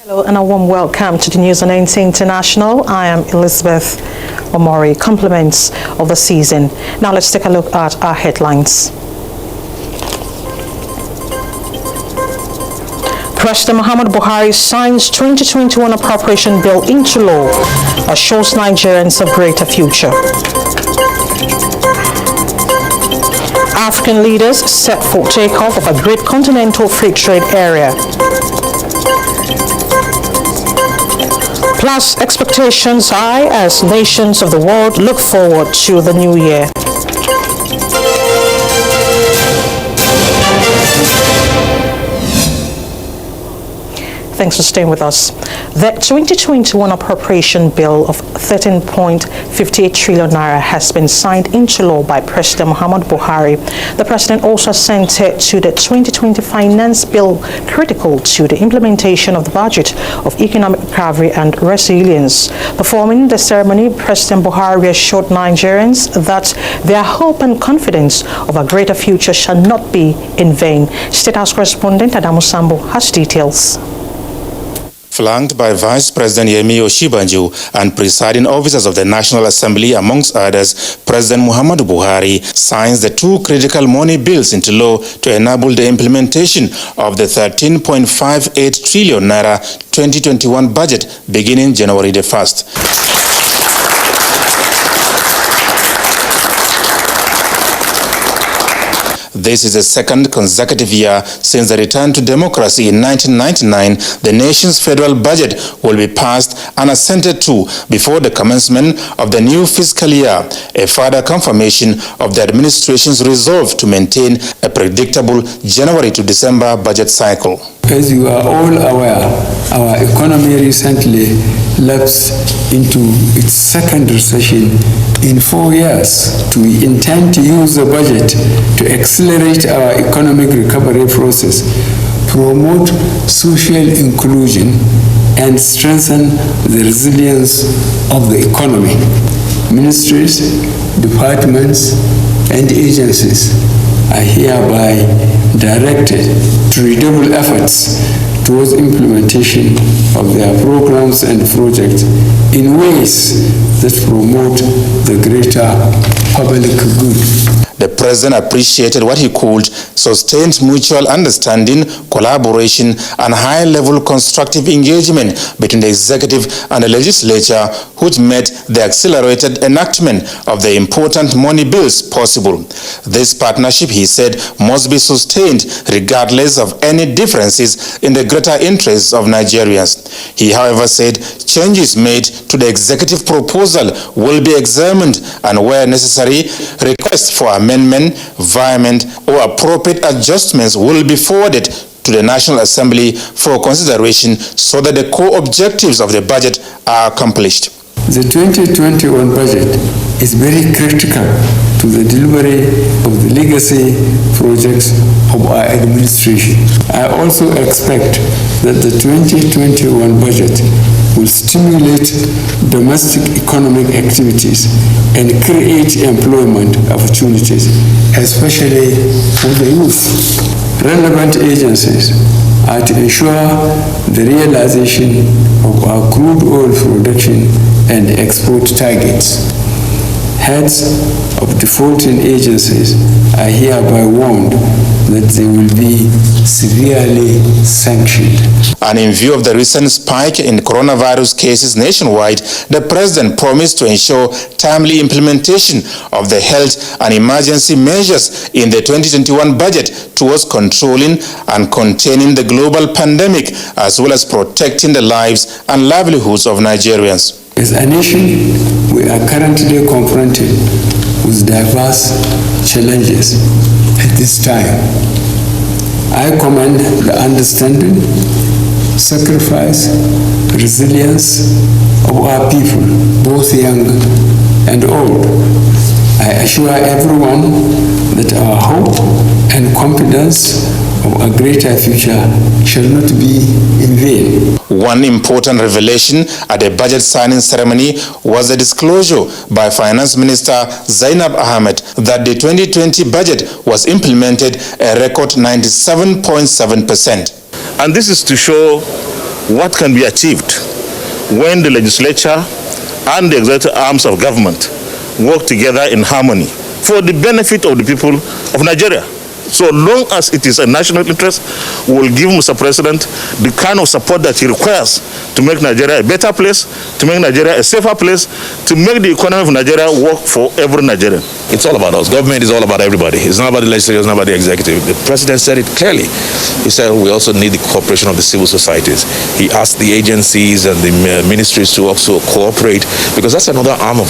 Hello and a warm welcome to the news on NTA International. I am Elizabeth Omori. Compliments of the season. Now let's take a look at our headlines. President Muhammadu Buhari signs 2021 appropriation bill into law, assures Nigerians a greater future. African leaders set for takeoff of a great continental free trade area. Plus, expectations high as nations of the world look forward to the new year. Thanks for staying with us. The 2021 appropriation bill of 13.58 trillion naira has been signed into law by President Muhammadu Buhari. The president also sent it to the 2020 finance bill, critical to the implementation of the budget of economic recovery and resilience. Performing the ceremony, President Buhari assured Nigerians that their hope and confidence of a greater future shall not be in vain. State House correspondent Adamu Sambo has details. Flanked by Vice President Yemi Oshibanju and presiding officers of the National Assembly, amongst others, President Muhammadu Buhari signs the two critical money bills into law to enable the implementation of the 13.58 trillion naira 2021 budget beginning January the 1st. This is the second consecutive year since the return to democracy in 1999. The nation's federal budget will be passed and assented to before the commencement of the new fiscal year, a further confirmation of the administration's resolve to maintain a predictable January to December budget cycle. As you are all aware, our economy recently lapsed into its second recession in 4 years. We intend to use the budget to accelerate our economic recovery process, promote social inclusion, and strengthen the resilience of the economy. Ministries, departments, and agencies are hereby directed to redouble efforts towards implementation of their programs and projects in ways that promote the greater public good. The president appreciated what he called sustained mutual understanding, collaboration, and high-level constructive engagement between the executive and the legislature, which made the accelerated enactment of the important money bills possible. This partnership, he said, must be sustained regardless of any differences in the greater interests of Nigerians. He, however, said changes made to the executive proposal will be examined and, where necessary, requests for amendment, variant, or appropriate adjustments will be forwarded to the National Assembly for consideration so that the core objectives of the budget are accomplished. The 2021 budget is very critical to the delivery of the legacy projects of our administration. I also expect that the 2021 budget will stimulate domestic economic activities and create employment opportunities, especially for the youth. Relevant agencies are to ensure the realization of our crude oil production and export targets. Heads of defaulting agencies are hereby warned that they will be severely sanctioned. And in view of the recent spike in coronavirus cases nationwide, the president promised to ensure timely implementation of the health and emergency measures in the 2021 budget towards controlling and containing the global pandemic, as well as protecting the lives and livelihoods of Nigerians. As a nation, we are currently confronted with diverse challenges at this time. I commend the understanding, sacrifice, resilience of our people, both young and old. I assure everyone that our hope and confidence of a greater future shall not be in vain. One important revelation at the budget signing ceremony was the disclosure by Finance Minister Zainab Ahmed that the 2020 budget was implemented a record 97.7%. And this is to show what can be achieved when the legislature and the executive arms of government work together in harmony for the benefit of the people of Nigeria. So long as it is a national interest, we will give Mr. President the kind of support that he requires to make Nigeria a better place, to make Nigeria a safer place, to make the economy of Nigeria work for every Nigerian. It's all about us. Government is all about everybody. It's not about the legislature, it's not about the executive. The president said it clearly. He said we also need the cooperation of the civil societies. He asked the agencies and the ministries to also cooperate, because that's another arm of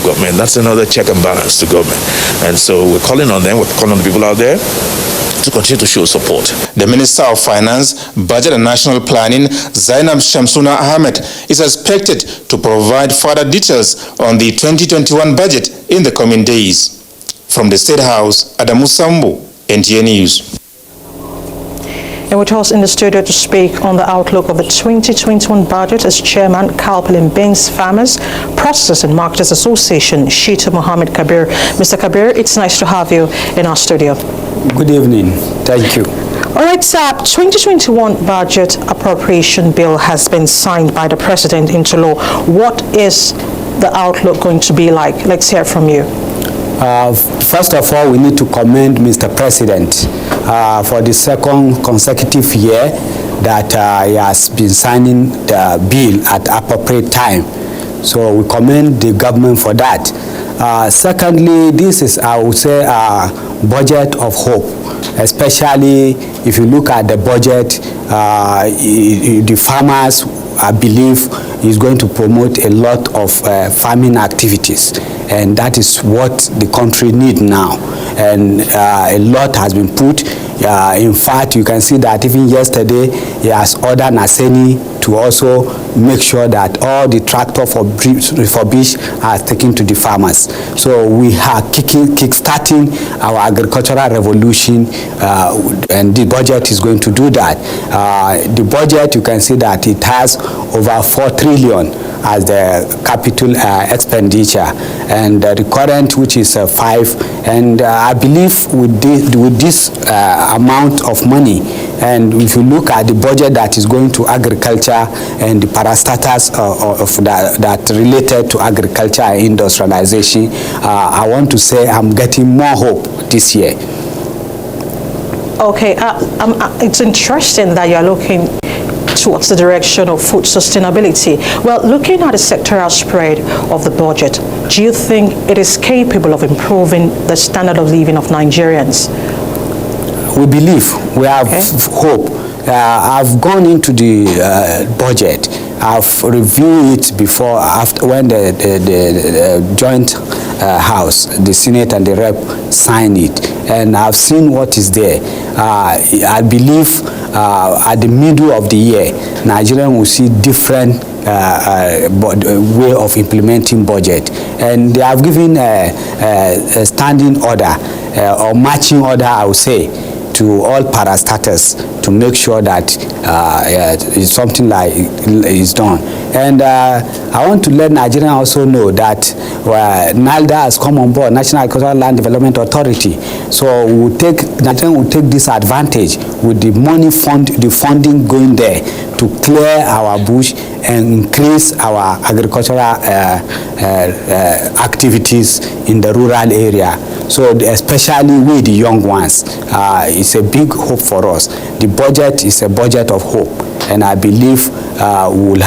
government. That's another check and balance to government. And so we're calling on them, we're calling on the people out there to continue to show support. The Minister of Finance, Budget and National Planning, Zainab Shamsuna Ahmed, is expected to provide further details on the 2021 budget in the coming days. From the State House, Adamu Sambo, NTA News. And with us in the studio to speak on the outlook of the 2021 budget is Chairman Kalpilin Beans Farmers Processors and Marketers Association, Shita Mohammed Kabir. Mr. Kabir, it's nice to have you in our studio. Good evening. Thank you. All right, sir. 2021 budget appropriation bill has been signed by the president into law. What is the outlook going to be like? Let's hear from you. First of all, we need to commend Mr. President for the second consecutive year that he has been signing the bill at appropriate time. So we commend the government for that. Secondly, this is, I would say, a budget of hope, especially if you look at the budget, the farmers, I believe, is going to promote a lot of farming activities, and that is what the country needs now. And a lot has been put. In fact, you can see that even yesterday, he has ordered Naseni to also make sure that all the tractor for refurbished are taken to the farmers. So we are kick-starting our agricultural revolution, and the budget is going to do that. The budget, you can see that it has over 4 trillion as the capital expenditure, and the current, which is 5. And I believe with this amount of money, and if you look at the budget that is going to agriculture and the parastatals that related to agriculture and industrialization, I want to say I'm getting more hope this year. Okay, it's interesting that you're looking towards the direction of food sustainability. Well, looking at the sectoral spread of the budget, do you think it is capable of improving the standard of living of Nigerians? We believe, we have hope. I've gone into the budget. I've reviewed it before, after when the joint house, the Senate and the Rep signed it, and I've seen what is there. I believe at the middle of the year, Nigeria will see different way of implementing budget, and they have given a standing order or matching order, I would say, to all parastatals to make sure that it's something like is done. And I want to let Nigerians also know that NALDA has come on board, National Agricultural Land Development Authority. So Nigerians will take this advantage with the money the funding going there to clear our bush and increase our agricultural activities in the rural area. So especially with the young ones, it's a big hope for us. The budget is a budget of hope, and I believe we'll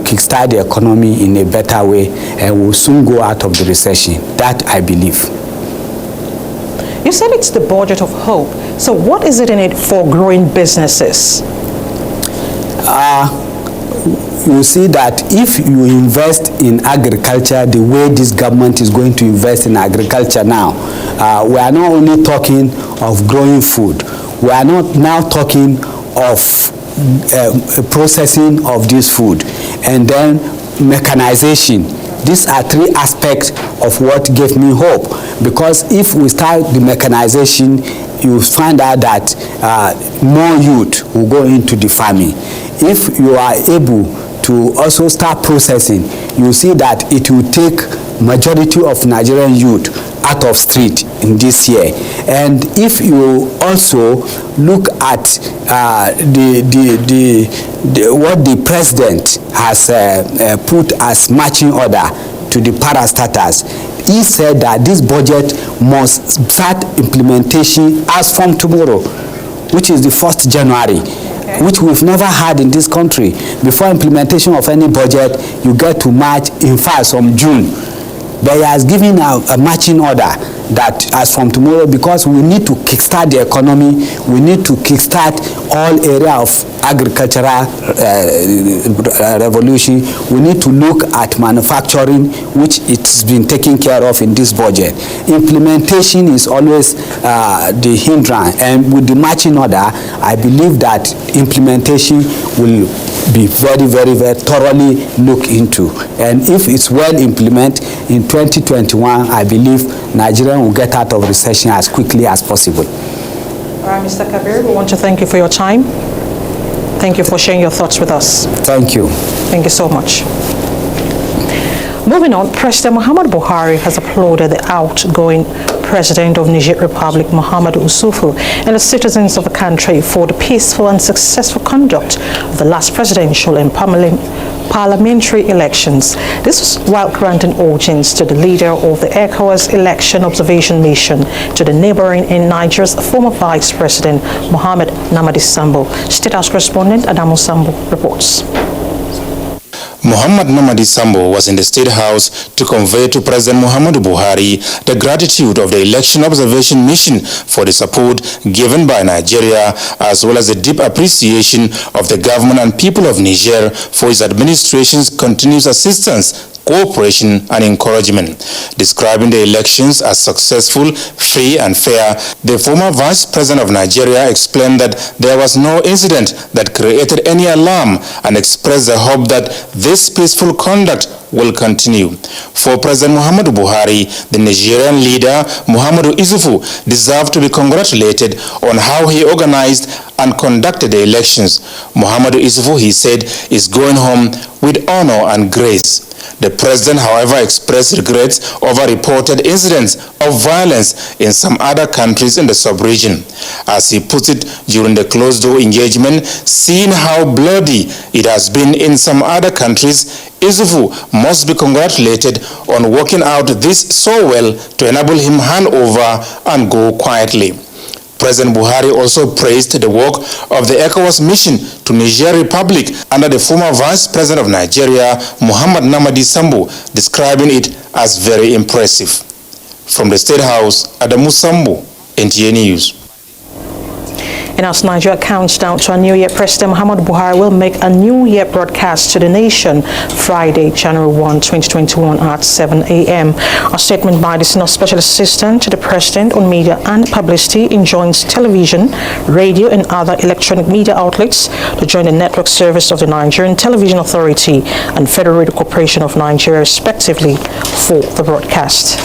kickstart the economy in a better way, and we'll soon go out of the recession. That I believe. You said it's the budget of hope. So what is it in it for growing businesses? You see that if you invest in agriculture the way this government is going to invest in agriculture now, we are not only talking of growing food, we are not now talking of processing of this food, and then mechanization. These are 3 aspects of what gave me hope, because if we start the mechanization, you find out that more youth will go into the farming. If you are able to also start processing, you see that it will take majority of Nigerian youth out of street in this year. And if you also look at what the president has put as marching order to the parastatals, he said that this budget must start implementation as from tomorrow, which is the 1st January. Which we've never had in this country. Before implementation of any budget, you get to March, in fact, from June. But he has given a marching order that as from tomorrow, because we need to kickstart the economy, we need to kickstart all area of agricultural revolution. We need to look at manufacturing, which it's been taken care of in this budget. Implementation is always the hindrance, and with the marching order, I believe that implementation will be very, very, very thoroughly looked into. And if it's well implemented in 2021, I believe Nigeria will get out of recession as quickly as possible. All right, Mr. Kabir, we want to thank you for your time. Thank you for sharing your thoughts with us. Thank you. Thank you so much. Moving on, President Muhammadu Buhari has applauded the outgoing President of Niger Republic, Muhammadu Isufu, and the citizens of the country for the peaceful and successful conduct of the last presidential and parliamentary elections. This was while granting audience to the leader of the ECOWAS election observation mission to the neighboring and Niger's former Vice President, Mohamed Namadi Sambo. State House correspondent Adamu Sambo reports. Mohamed Namadi Sambo was in the State House to convey to President Muhammadu Buhari the gratitude of the election observation mission for the support given by Nigeria, as well as the deep appreciation of the government and people of Niger for its administration's continuous assistance, cooperation and encouragement. Describing the elections as successful, free and fair, the former Vice President of Nigeria explained that there was no incident that created any alarm and expressed the hope that this peaceful conduct will continue. For President Muhammadu Buhari, the Nigerian leader Muhammadu Isufu deserved to be congratulated on how he organized and conducted the elections. Muhammadu Isufu, he said, is going home with honor and grace. The president, however, expressed regrets over reported incidents of violence in some other countries in the sub-region. As he puts it during the closed-door engagement, seeing how bloody it has been in some other countries, Isufu must be congratulated on working out this so well to enable him hand over and go quietly. President Buhari also praised the work of the ECOWAS mission to Niger Republic under the former Vice President of Nigeria, Mohamed Namadi Sambo, describing it as very impressive. From the State House, Adamu Sambo, NTA News. And as Nigeria counts down to a new year, President Muhammadu Buhari will make a new year broadcast to the nation Friday, January 1, 2021 at 7 a.m. A statement by the Senior Special Assistant to the President on Media and Publicity enjoins television, radio and other electronic media outlets to join the network service of the Nigerian Television Authority and Federal Radio Corporation of Nigeria respectively for the broadcast.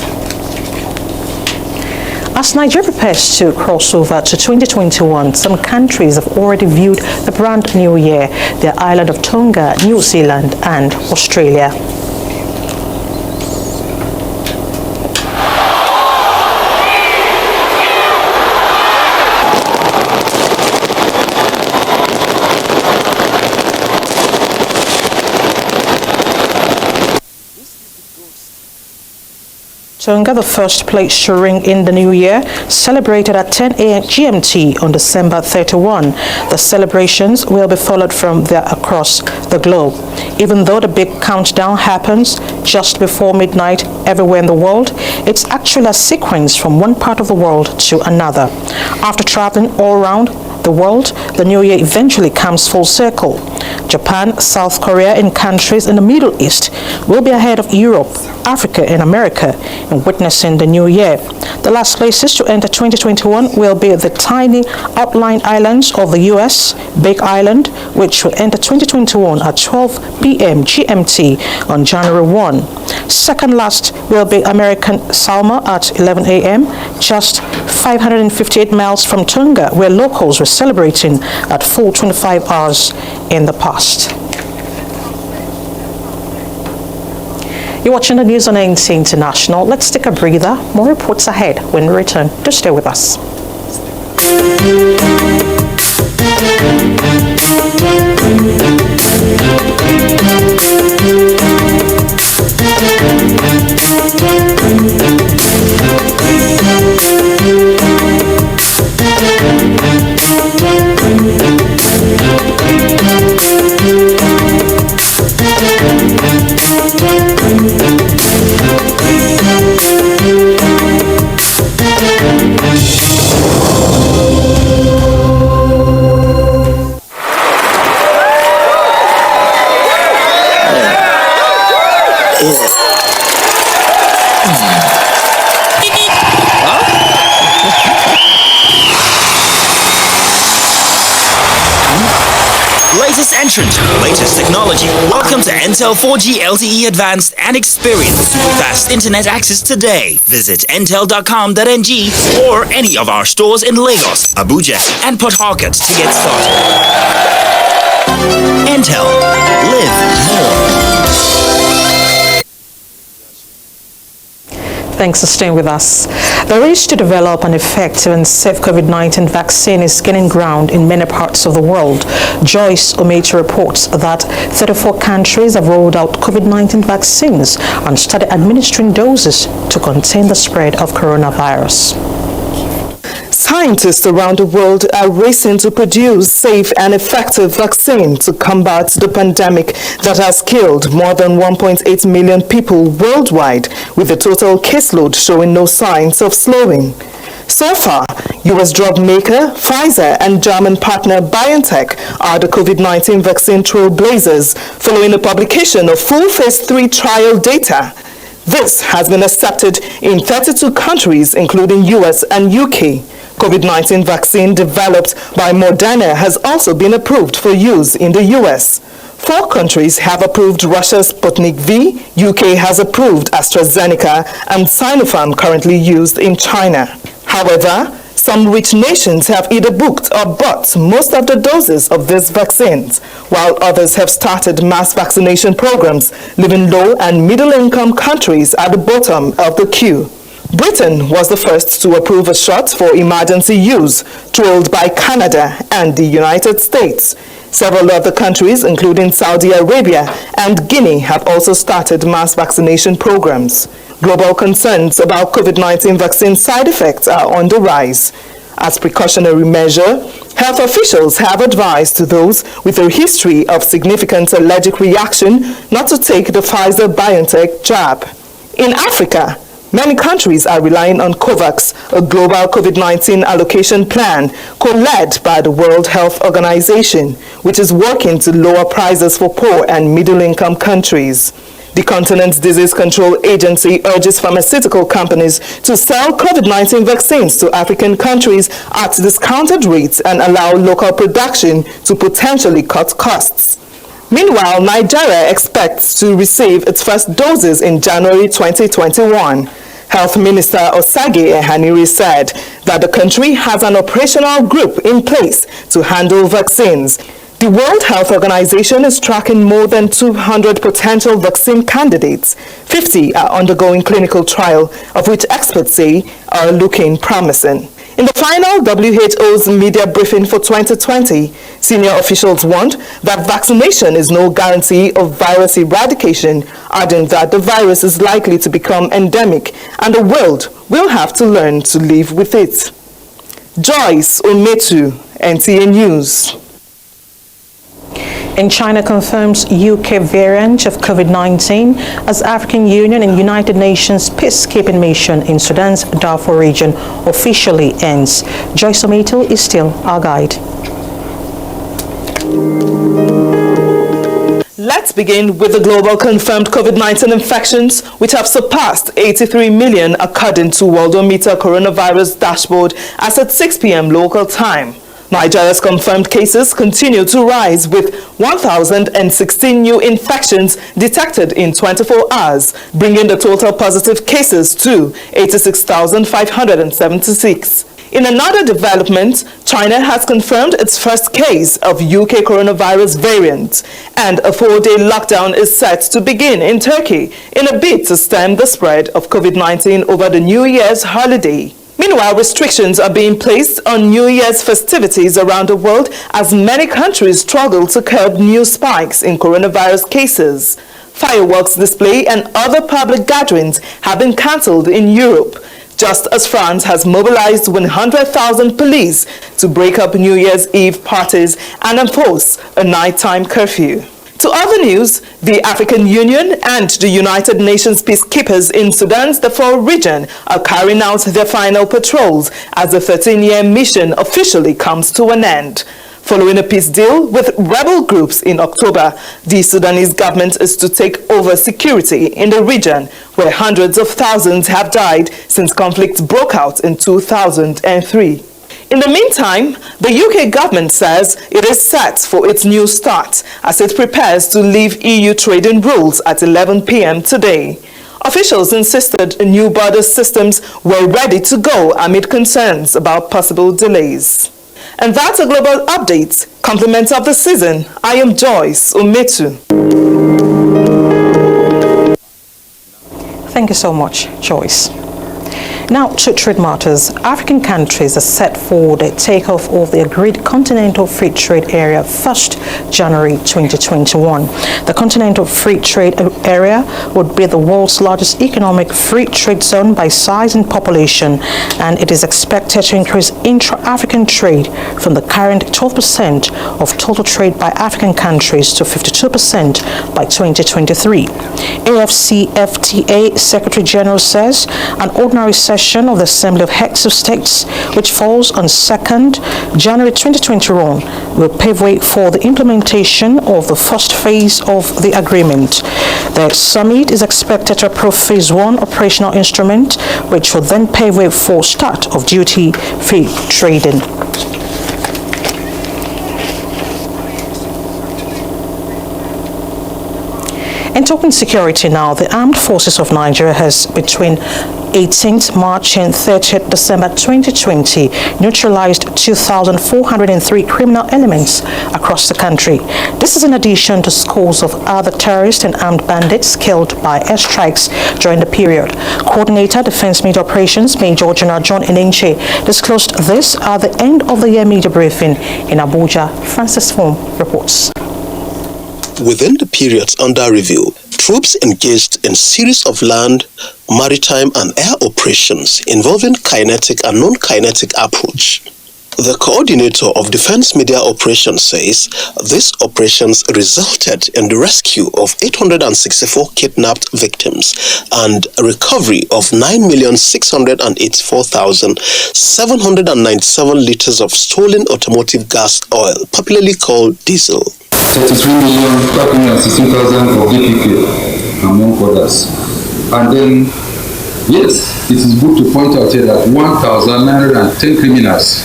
As Nigeria prepares to cross over to 2021, some countries have already viewed the brand new year, the island of Tonga, New Zealand and Australia. Tonga, the first place to ring in the new year, celebrated at 10 a.m. GMT on December 31. The celebrations will be followed from there across the globe. Even though the big countdown happens just before midnight everywhere in the world, it's actually a sequence from one part of the world to another. After traveling all around the world, the new year eventually comes full circle. Japan, South Korea, and countries in the Middle East will be ahead of Europe, Africa, and America in witnessing the new year. The last places to enter 2021 will be the tiny outlying islands of the U.S., Big Island, which will enter 2021 at 12 p.m. GMT on January 1. Second last will be American Samoa at 11 a.m., just 558 miles from Tonga, where locals were celebrating at full 25 hours in the past. You're watching the news on NTA International. Let's take a breather. More reports ahead when we return. Do stay with us. Latest entrant, latest technology. Welcome to Intel 4G LTE Advanced and experience fast internet access today. Visit intel.com.ng or any of our stores in Lagos, Abuja, and Port Harcourt to get started. Intel. Live more. Thanks for staying with us. The race to develop an effective and safe COVID-19 vaccine is gaining ground in many parts of the world. Joyce Omechi reports that 34 countries have rolled out COVID-19 vaccines and started administering doses to contain the spread of coronavirus. Scientists around the world are racing to produce safe and effective vaccine to combat the pandemic that has killed more than 1.8 million people worldwide, with the total caseload showing no signs of slowing. So far, U.S. drug maker Pfizer and German partner BioNTech are the COVID-19 vaccine trailblazers, following the publication of full phase 3 trial data. This has been accepted in 32 countries, including U.S. and UK. COVID-19 vaccine developed by Moderna has also been approved for use in the U.S. 4 countries have approved Russia's Sputnik V, UK has approved AstraZeneca, and Sinopharm currently used in China. However, some rich nations have either booked or bought most of the doses of these vaccines, while others have started mass vaccination programs, leaving low and middle-income countries at the bottom of the queue. Britain was the first to approve a shot for emergency use, trailed by Canada and the United States. Several other countries, including Saudi Arabia and Guinea, have also started mass vaccination programs. Global concerns about COVID-19 vaccine side effects are on the rise. As precautionary measure, health officials have advised to those with a history of significant allergic reaction not to take the Pfizer-BioNTech jab. In Africa, many countries are relying on COVAX, a global COVID-19 allocation plan co-led by the World Health Organization, which is working to lower prices for poor and middle-income countries. The continent's disease control agency urges pharmaceutical companies to sell COVID-19 vaccines to African countries at discounted rates and allow local production to potentially cut costs. Meanwhile, Nigeria expects to receive its first doses in January 2021. Health Minister Osage Ehanire said that the country has an operational group in place to handle vaccines. The World Health Organization is tracking more than 200 potential vaccine candidates. 50 are undergoing clinical trial, of which experts say are looking promising. In the final WHO's media briefing for 2020, senior officials warned that vaccination is no guarantee of virus eradication, adding that the virus is likely to become endemic and the world will have to learn to live with it. Joyce Omechi, NTA News. And China confirms UK variant of COVID-19 as African Union and United Nations peacekeeping mission in Sudan's Darfur region officially ends. Joyce Omechi is still our guide. Let's begin with the global confirmed COVID-19 infections, which have surpassed 83 million according to Worldometer coronavirus dashboard as at 6 p.m. local time. Nigeria's confirmed cases continue to rise with 1,016 new infections detected in 24 hours, bringing the total positive cases to 86,576. In another development, China has confirmed its first case of UK coronavirus variant, and a 4-day lockdown is set to begin in Turkey in a bid to stem the spread of COVID-19 over the New Year's holiday. Meanwhile, restrictions are being placed on New Year's festivities around the world as many countries struggle to curb new spikes in coronavirus cases. Fireworks display and other public gatherings have been cancelled in Europe, just as France has mobilized 100,000 police to break up New Year's Eve parties and enforce a nighttime curfew. To other news, the African Union and the United Nations peacekeepers in Sudan's Darfur region are carrying out their final patrols as the 13-year mission officially comes to an end. Following a peace deal with rebel groups in October, the Sudanese government is to take over security in the region, where hundreds of thousands have died since conflict broke out in 2003. In the meantime, the UK government says it is set for its new start as it prepares to leave EU trading rules at 11 p.m. today. Officials insisted new border systems were ready to go amid concerns about possible delays. And that's a global update. Compliments of the season. I am Joyce Umetu. Thank you so much, Joyce. Now to trade matters. African countries are set for the takeoff of the agreed Continental Free Trade Area 1st January 2021. The Continental Free Trade Area would be the world's largest economic free trade zone by size and population, and it is expected to increase intra-African trade from the current 12% of total trade by African countries to 52% by 2023. AFCFTA Secretary General says an ordinary session of the Assembly of Heads of States, which falls on 2nd January 2021, will pave way for the implementation of the first phase of the agreement. The summit is expected to approve Phase 1 operational instrument, which will then pave way for start of duty-free trading. And talking security now, the Armed Forces of Nigeria has between 18th March and 30th December 2020 neutralized 2,403 criminal elements across the country. This is in addition to scores of other terrorists and armed bandits killed by airstrikes during the period. Coordinator Defense Media Operations Major General John Enenche disclosed this at the end of the year media briefing in Abuja. Francis Fong reports. Within the periods under review, troops engaged in series of land, maritime and air operations involving kinetic and non-kinetic approach. The coordinator of Defense Media Operations says these operations resulted in the rescue of 864 kidnapped victims and a recovery of 9,684,797 liters of stolen automotive gas oil, popularly called diesel. 33,516,000 of DPP, among others. And then, yes, it is good to point out here that 1,910 criminals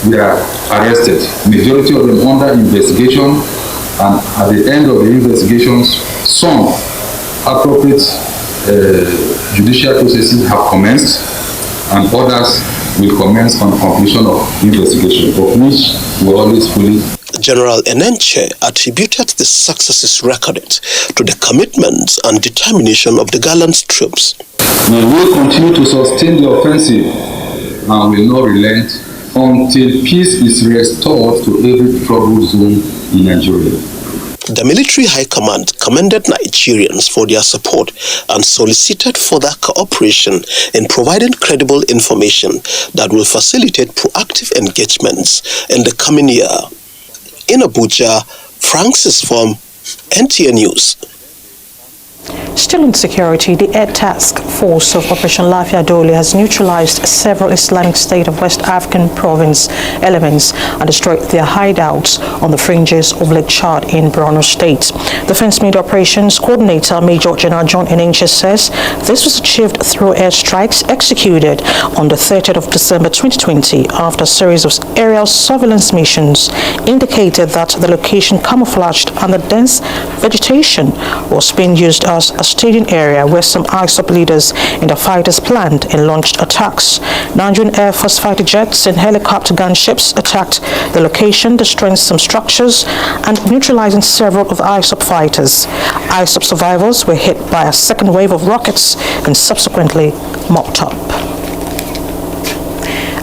were arrested, majority of them under investigation, and at the end of the investigations, some appropriate judicial processes have commenced, and others will commence on completion of investigation, of which we always fully. General Enenche attributed the successes recorded to the commitment and determination of the gallant troops. We will continue to sustain the offensive and will not relent until peace is restored to every troubled zone in Nigeria. The military high command commended Nigerians for their support and solicited further cooperation in providing credible information that will facilitate proactive engagements in the coming year. In Abuja, Francis from NTA News. Still in security, the Air Task Force of Operation Lafia Dole has neutralized several Islamic State of West African province elements and destroyed their hideouts on the fringes of Lake Chad in Borno State. Defense Media Operations Coordinator Major General John Enenche says this was achieved through airstrikes executed on the 30th of December 2020 after a series of aerial surveillance missions indicated that the location camouflaged under dense vegetation was being used as a a staging area where some ISOP leaders and the fighters planned and launched attacks. Nigerian Air Force fighter jets and helicopter gunships attacked the location, destroying some structures and neutralizing several of the ISOP fighters. ISOP survivors were hit by a second wave of rockets and subsequently mopped up.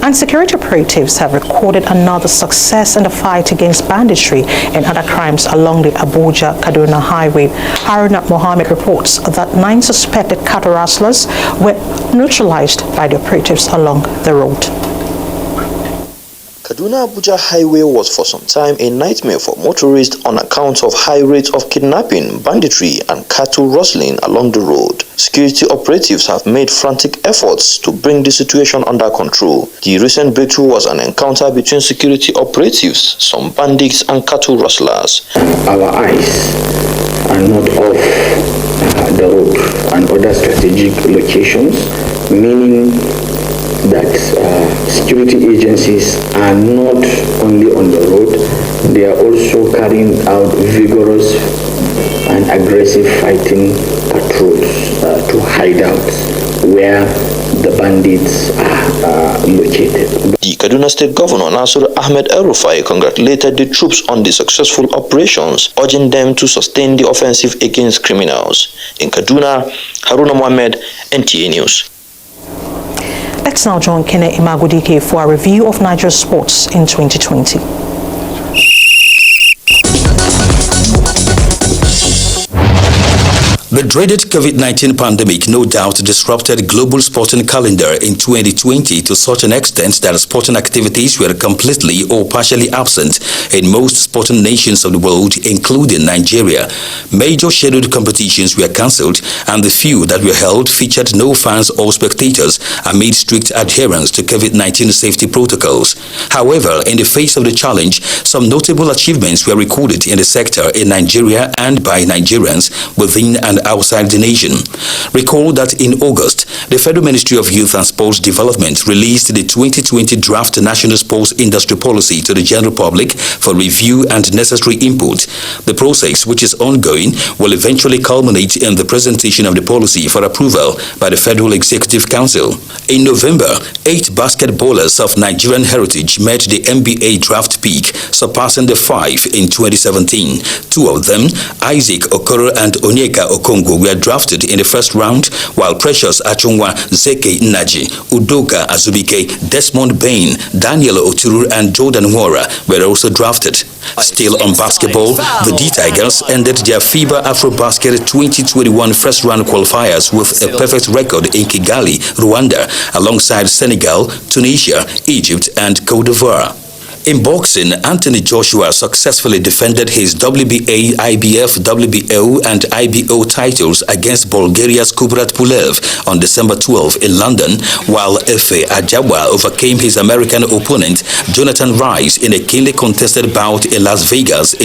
And security operatives have recorded another success in the fight against banditry and other crimes along the Abuja-Kaduna highway. Haruna Mohammed reports that 9 suspected cattle rustlers were neutralized by the operatives along the road. Kaduna-Abuja highway was for some time a nightmare for motorists on account of high rates of kidnapping, banditry and cattle rustling along the road. Security operatives have made frantic efforts to bring the situation under control. The recent breakthrough was an encounter between security operatives, some bandits and cattle rustlers. Our eyes are not off the road and other strategic locations, meaning that security agencies are not only on the road, they are also carrying out vigorous and aggressive fighting patrols to hide out where the bandits are located. The Kaduna State Governor Nasir Ahmed El-Rufai congratulated the troops on the successful operations, urging them to sustain the offensive against criminals. In Kaduna, Haruna Mohammed, NTA News. Let's now join Kene Imagudike for a review of Nigeria's sports in 2020. The dreaded COVID-19 pandemic no doubt disrupted global sporting calendar in 2020 to such an extent that sporting activities were completely or partially absent in most sporting nations of the world, including Nigeria. Major scheduled competitions were cancelled, and the few that were held featured no fans or spectators amid strict adherence to COVID-19 safety protocols. However, in the face of the challenge, some notable achievements were recorded in the sector in Nigeria and by Nigerians within and outside the nation. Recall that in August, the Federal Ministry of Youth and Sports Development released the 2020 Draft National Sports Industry Policy to the general public for review and necessary input. The process, which is ongoing, will eventually culminate in the presentation of the policy for approval by the Federal Executive Council. In November, 8 basketballers of Nigerian heritage met the NBA draft peak, surpassing the 5 in 2017. 2 of them, Isaac Okoro and Onyeka Okongo, were drafted in the first round, while Precious Achungwa, Zeke Naji, Udoka Azubike, Desmond Bain, Daniel Oturu and Jordan Nwora were also drafted. Still on basketball, the D-Tigers ended their FIBA AfroBasket 2021 first-round qualifiers with a perfect record in Kigali, Rwanda, alongside Senegal, Tunisia, Egypt and Cote d'Ivoire. In boxing, Anthony Joshua successfully defended his WBA, IBF, WBO and IBO titles against Bulgaria's Kubrat Pulev on December 12 in London, while Efe Ajawa overcame his American opponent Jonathan Rice in a keenly contested bout in Las Vegas